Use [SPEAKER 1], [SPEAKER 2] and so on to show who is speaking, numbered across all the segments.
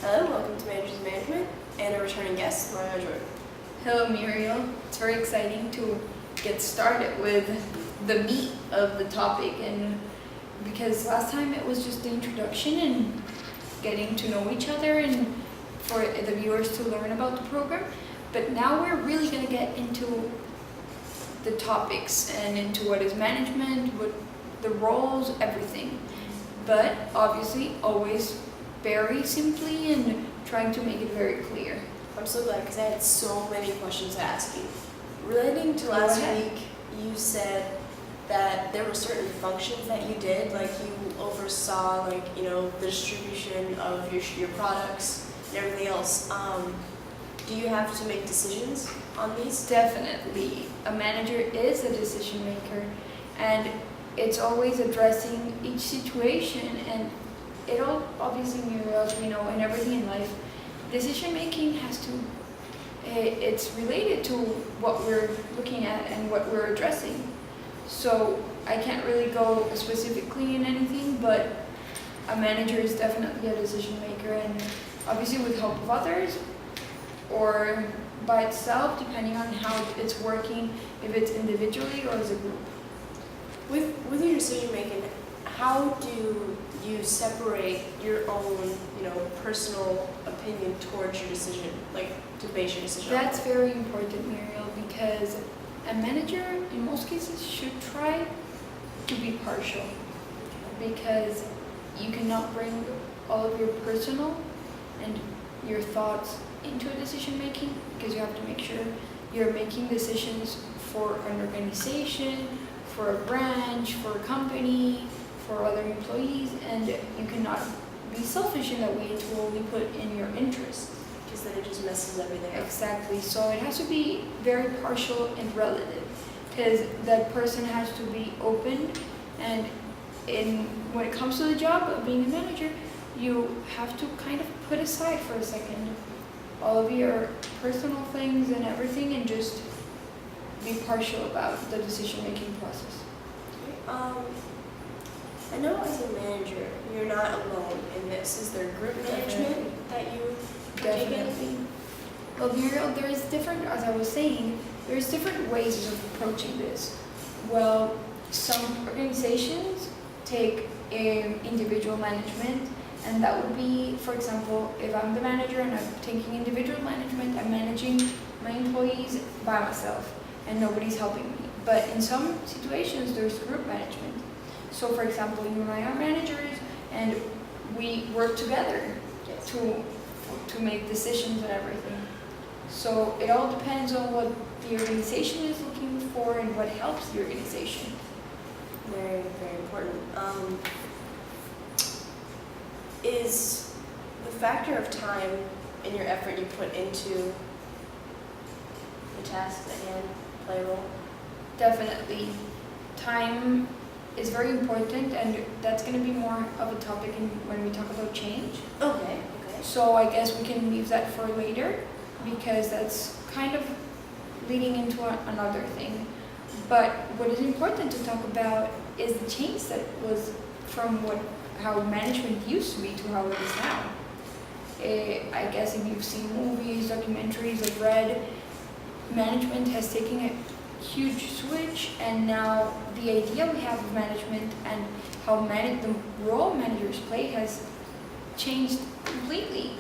[SPEAKER 1] Hello, welcome to Managers in Management, and a returning guest, Mariah Jordan.
[SPEAKER 2] Hello, Muriel. It's very exciting to get started with the meat of the topic, and because last time it was just the introduction and getting to know each other and for the viewers to learn about the program, but now we're really going to get into the topics and into what is management, what the roles, everything. But obviously, always very simply and trying to make it very clear.
[SPEAKER 1] I'm so glad because I had so many questions to ask you. Relating to last week, you said that there were certain functions that you did, like you oversaw, the distribution of your products and everything else. Do you have to make decisions on these?
[SPEAKER 2] Definitely. A manager is a decision maker, and it's always addressing each situation, and it all obviously mirrors, in everything in life. Decision making it's related to what we're looking at and what we're addressing. So I can't really go specifically in anything, but a manager is definitely a decision maker, and obviously with help of others or by itself, depending on how it's working, if it's individually or as a group.
[SPEAKER 1] With your decision making, how do you separate your own, personal opinion towards your decision, to base your decision on?
[SPEAKER 2] That's very important, Muriel, because a manager, in most cases, should try to be partial, because you cannot bring all of your personal and your thoughts into a decision making, because you have to make sure you're making decisions for an organization, for a branch, for a company, for other employees, and you cannot be selfish in that way to only put in your interests.
[SPEAKER 1] Because then it just messes everything up.
[SPEAKER 2] Exactly. So it has to be very partial and relative, because that person has to be open, and when it comes to the job of being a manager, you have to kind of put aside for a second all of your personal things and everything, and just be partial about the decision-making process.
[SPEAKER 1] I know as a manager, you're not alone in this. Is there group management that you partake in?
[SPEAKER 2] Definitely. Well, Muriel, as I was saying, there's different ways of approaching this. Well, some organizations take individual management, and that would be, for example, if I'm the manager and I'm taking individual management, I'm managing my employees by myself and nobody's helping me. But in some situations, there's group management. So, for example, you and I are managers, and we work together to make decisions and everything. So it all depends on what the organization is looking for and what helps the organization.
[SPEAKER 1] Very, very important. Is the factor of time and your effort you put into the tasks at hand play a role?
[SPEAKER 2] Definitely. Time is very important, and that's going to be more of a topic when we talk about change.
[SPEAKER 1] Okay.
[SPEAKER 2] So I guess we can leave that for later, because that's kind of leading into another thing. But what is important to talk about is the change that was from how management used to be to how it is now. I guess if you've seen movies, documentaries, I've read, management has taken a huge switch, and now the idea we have of management and how the role managers play has changed completely.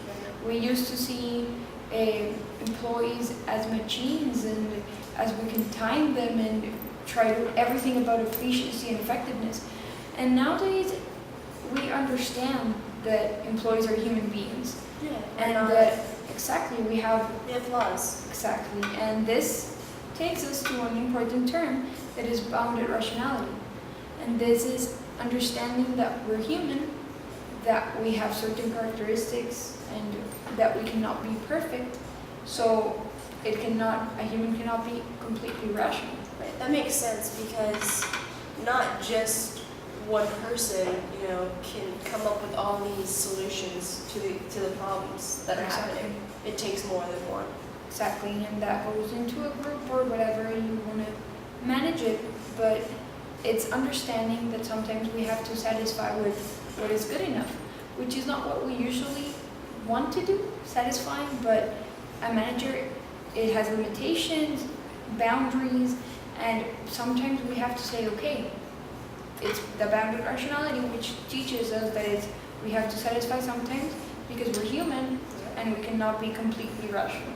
[SPEAKER 2] We used to see employees as machines, and as we can time them and try to everything about efficiency and effectiveness. And nowadays, we understand that employees are human beings.
[SPEAKER 1] Yeah.
[SPEAKER 2] And that we have
[SPEAKER 1] flaws.
[SPEAKER 2] Exactly. And this takes us to an important term that is bounded rationality. And this is understanding that we're human, that we have certain characteristics, and that we cannot be perfect. So a human cannot be completely rational.
[SPEAKER 1] Right. That makes sense, because not just one person, can come up with all these solutions to the problems that are happening. It takes more than one.
[SPEAKER 2] Exactly, and that goes into a group or whatever you want to manage it. But it's understanding that sometimes we have to satisfy with what is good enough, which is not what we usually want to do, satisfying, but a manager, it has limitations, boundaries, and sometimes we have to say, okay, it's the bounded rationality which teaches us that we have to satisfy sometimes because we're human and we cannot be completely rational.